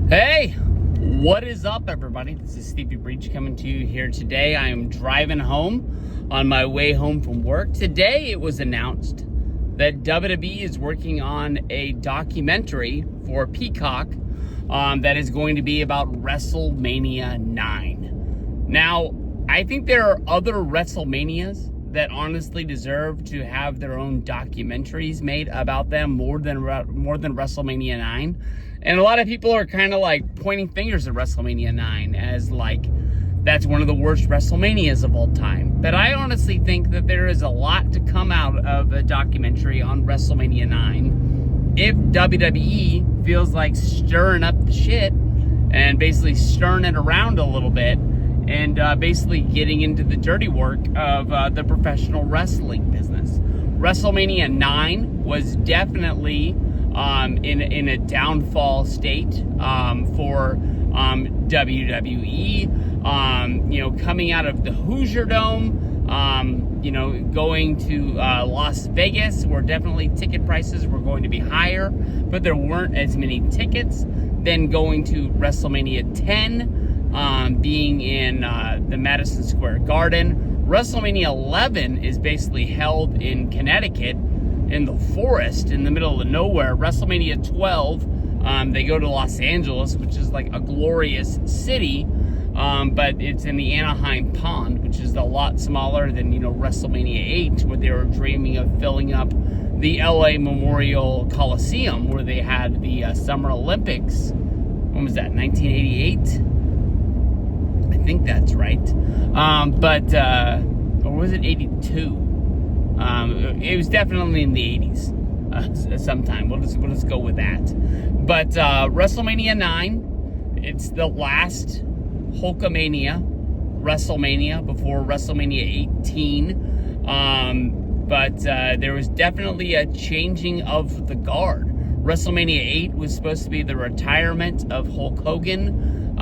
Hey, what is up, everybody? This is Stevie Breach coming to you here today. I am driving home on my way home from work. Today, it was announced that WWE is working on a documentary for Peacock that is going to be about WrestleMania 9. Now, I think there are other WrestleManias that honestly deserve to have their own documentaries made about them more than WrestleMania 9. And a lot of people are kind of like pointing fingers at WrestleMania 9 as like that's one of the worst WrestleManias of all time. But I honestly think that there is a lot to come out of a documentary on WrestleMania 9 if WWE feels like stirring up the shit and basically stirring it around a little bit and basically getting into the dirty work of the professional wrestling business. WrestleMania 9 was definitely in a downfall state for WWE. Coming out of the Hoosier Dome, going to Las Vegas, where definitely ticket prices were going to be higher, but there weren't as many tickets. Then going to WrestleMania 10, being in the Madison Square Garden. WrestleMania 11 is basically held in Connecticut, in the forest, in the middle of nowhere. WrestleMania 12, they go to Los Angeles, which is like a glorious city, but it's in the Anaheim Pond, which is a lot smaller than, WrestleMania 8, where they were dreaming of filling up the LA Memorial Coliseum, where they had the Summer Olympics. When was that, 1988? I think that's right. Or was it 82? It was definitely in the 80s sometime. We'll just go with that. But WrestleMania 9, it's the last Hulkamania WrestleMania before WrestleMania 18. But there was definitely a changing of the guard. WrestleMania 8 was supposed to be the retirement of Hulk Hogan,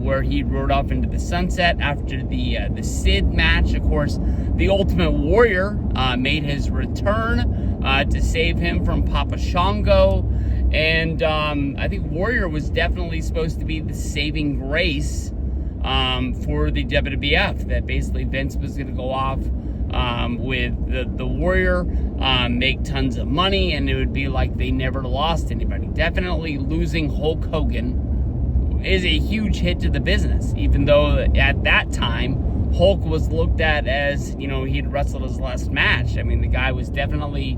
where he rode off into the sunset after the Sid match. Of course, the Ultimate Warrior made his return to save him from Papa Shango. And I think Warrior was definitely supposed to be the saving grace for the WWF, that basically Vince was going to go off with the Warrior, make tons of money, and it would be like they never lost anybody. Definitely losing Hulk Hogan is a huge hit to the business, even though at that time Hulk was looked at as, he'd wrestled his last match. I mean, the guy was definitely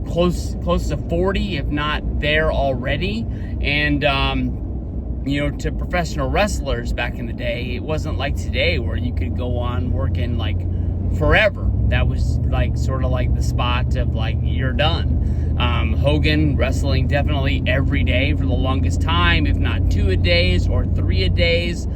close to 40, if not there already. And to professional wrestlers back in the day, it wasn't like today where you could go on working like forever. That was like sort of like the spot of like, you're done. Hogan wrestling definitely every day for the longest time, if not 2-a-days or 3-a-days,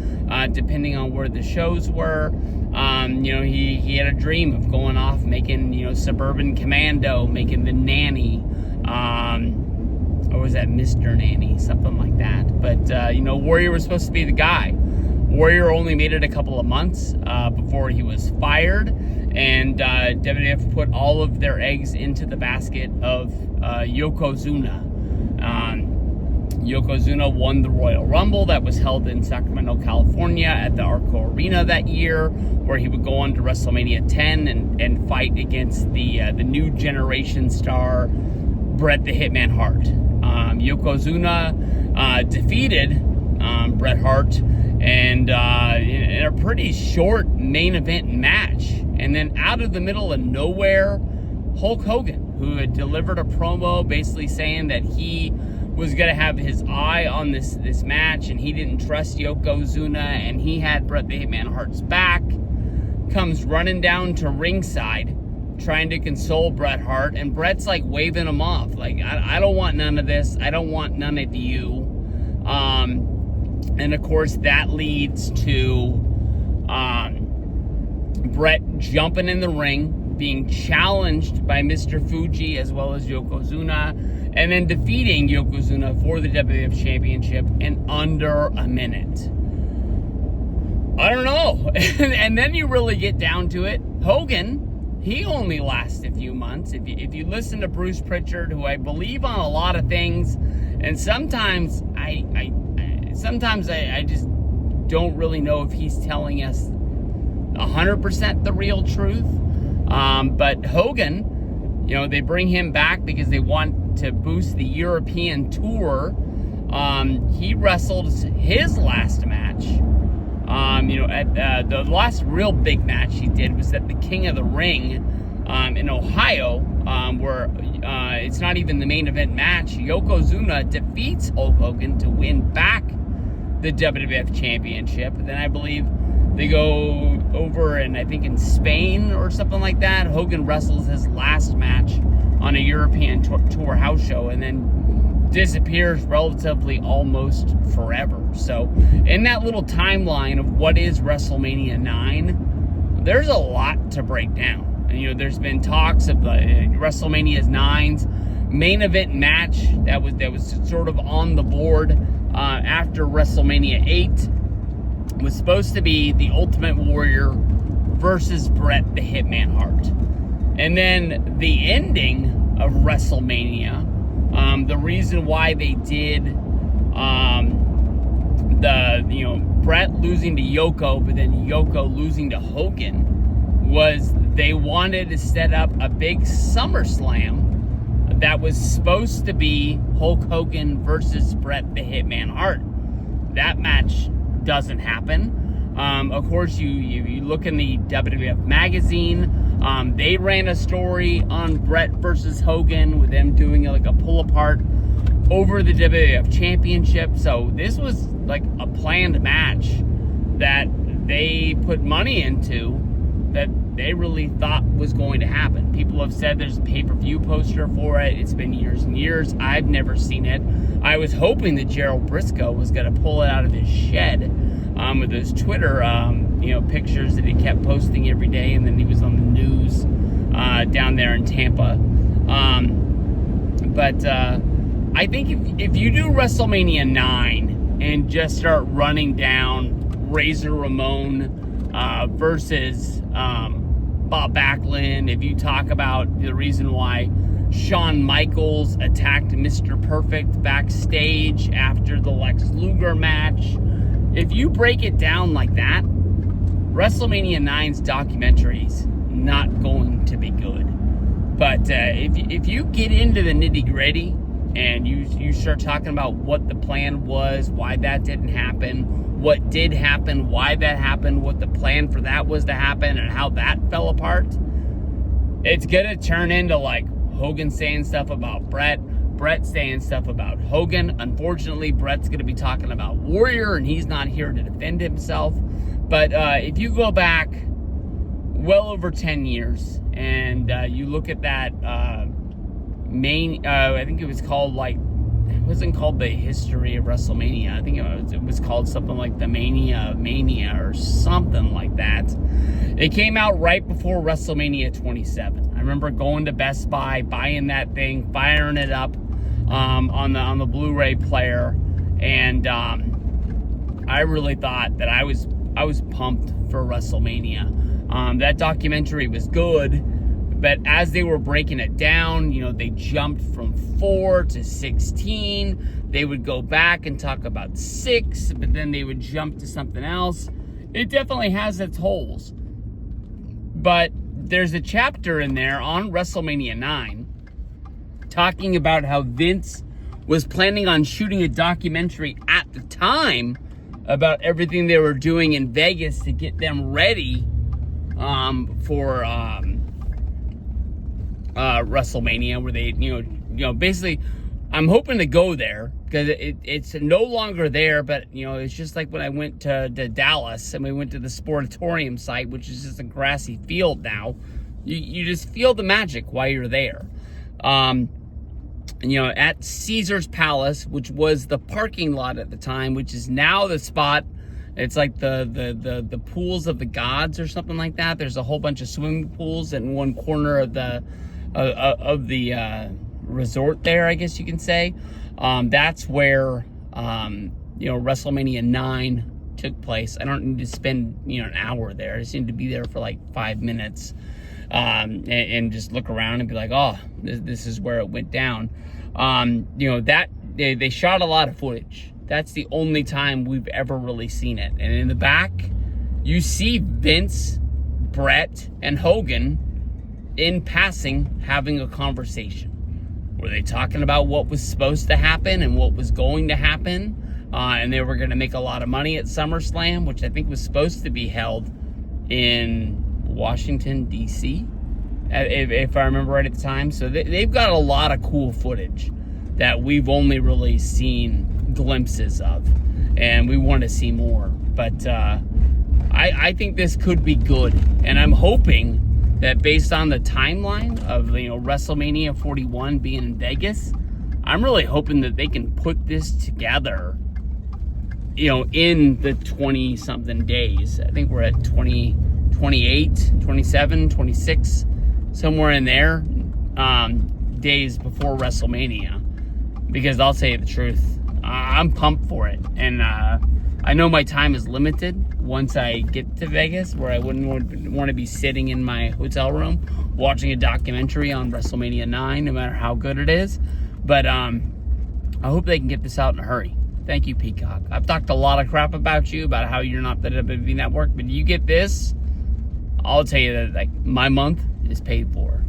depending on where the shows were. He had a dream of going off making, Suburban Commando, making The Nanny, or was that Mr. Nanny, something like that. But, Warrior was supposed to be the guy. Warrior only made it a couple of months before he was fired, and WWF put all of their eggs into the basket of Yokozuna. Yokozuna won the Royal Rumble that was held in Sacramento, California at the Arco Arena that year, where he would go on to WrestleMania 10 and fight against the new generation star, Bret the Hitman Hart. Yokozuna defeated Bret Hart and in a pretty short main event match. And then out of the middle of nowhere, Hulk Hogan, who had delivered a promo basically saying that he was going to have his eye on this match and he didn't trust Yokozuna and he had Bret the Hitman Hart's back, comes running down to ringside trying to console Bret Hart, and Bret's like waving him off like, I don't want none of this, I don't want none of you. And of course that leads to Bret jumping in the ring, being challenged by Mr. Fuji as well as Yokozuna, and then defeating Yokozuna for the WWF Championship in under a minute. I don't know. And then you really get down to it. Hogan, he only lasts a few months. If you listen to Bruce Pritchard, who I believe on a lot of things, and sometimes sometimes I just don't really know if he's telling us 100% the real truth. But Hogan, they bring him back because they want to boost the European tour. He wrestled his last match. At the last real big match he did was at the King of the Ring in Ohio, where it's not even the main event match. Yokozuna defeats Hulk Hogan to win back the WWF Championship. And then I believe they go over, and I think in Spain or something like that, Hogan wrestles his last match on a European tour house show, and then disappears relatively almost forever. So in that little timeline of what is WrestleMania 9, there's a lot to break down. And, there's been talks of WrestleMania 9's main event match that was sort of on the board after WrestleMania 8 was supposed to be the Ultimate Warrior versus Bret the Hitman Hart. And then the ending of WrestleMania, the reason why they did Bret losing to Yoko, but then Yoko losing to Hogan, was they wanted to set up a big SummerSlam that was supposed to be Hulk Hogan versus Bret the Hitman Hart. That match doesn't happen. Of course, you look in the WWF magazine, they ran a story on Bret versus Hogan with them doing like a pull apart over the WWF Championship. So this was like a planned match that they put money into, that they really thought was going to happen. People have said there's a pay-per-view poster for it. It's been years and years. I've never seen it. I was hoping that Gerald Briscoe was going to pull it out of his shed with those Twitter pictures that he kept posting every day, and then he was on the news down there in Tampa. But I think if you do WrestleMania 9 and just start running down Razor Ramon versus Bob Backlund, if you talk about the reason why Shawn Michaels attacked Mr. Perfect backstage after the Lex Luger match, if you break it down like that, WrestleMania 9's documentary's not going to be good. But if you get into the nitty-gritty and you start talking about what the plan was, why that didn't happen, what did happen, why that happened, what the plan for that was to happen, and how that fell apart, it's gonna turn into like Hogan saying stuff about Bret, Bret saying stuff about Hogan. Unfortunately, Bret's gonna be talking about Warrior, and he's not here to defend himself. But if you go back well over 10 years and you look at that I think it was called it wasn't called the History of WrestleMania. I think it was called something like the Mania or something like that. It came out right before WrestleMania 27. I remember going to Best Buy, buying that thing, firing it up on the Blu-ray player, and I really thought that I was pumped for WrestleMania. That documentary was good, but as they were breaking it down, they jumped from 4 to 16. They would go back and talk about 6, but then they would jump to something else. It definitely has its holes. But there's a chapter in there on WrestleMania 9 talking about how Vince was planning on shooting a documentary at the time about everything they were doing in Vegas to get them ready for WrestleMania, where they, basically, I'm hoping to go there because it's no longer there, but it's just like when I went to Dallas and we went to the Sportatorium site, which is just a grassy field now. You just feel the magic while you're there. At Caesar's Palace, which was the parking lot at the time, which is now the spot. It's like the pools of the gods or something like that. There's a whole bunch of swimming pools in one corner of the resort there, I guess you can say. That's where WrestleMania 9 took place. I don't need to spend an hour there. I just need to be there for like 5 minutes and just look around and be like, oh, this is where it went down. That they shot a lot of footage That's the only time we've ever really seen it. And in the back, you see Vince, Brett, and Hogan in passing having a conversation. Were they talking about what was supposed to happen and what was going to happen? And they were going to make a lot of money at SummerSlam, which I think was supposed to be held in Washington, D.C., if I remember right at the time. So they've got a lot of cool footage that we've only really seen glimpses of, and we want to see more. But I think this could be good, and I'm hoping that based on the timeline of WrestleMania 41 being in Vegas, I'm really hoping that they can put this together, in the 20-something days. I think we're at 20, 28, 27, 26, somewhere in there, days before WrestleMania. Because I'll tell you the truth, I'm pumped for it. And I know my time is limited once I get to Vegas, where I wouldn't want to be sitting in my hotel room watching a documentary on WrestleMania 9, no matter how good it is. But I hope they can get this out in a hurry. Thank you, Peacock. I've talked a lot of crap about you, about how you're not the WWE Network, but you get this, I'll tell you that my month is paid for.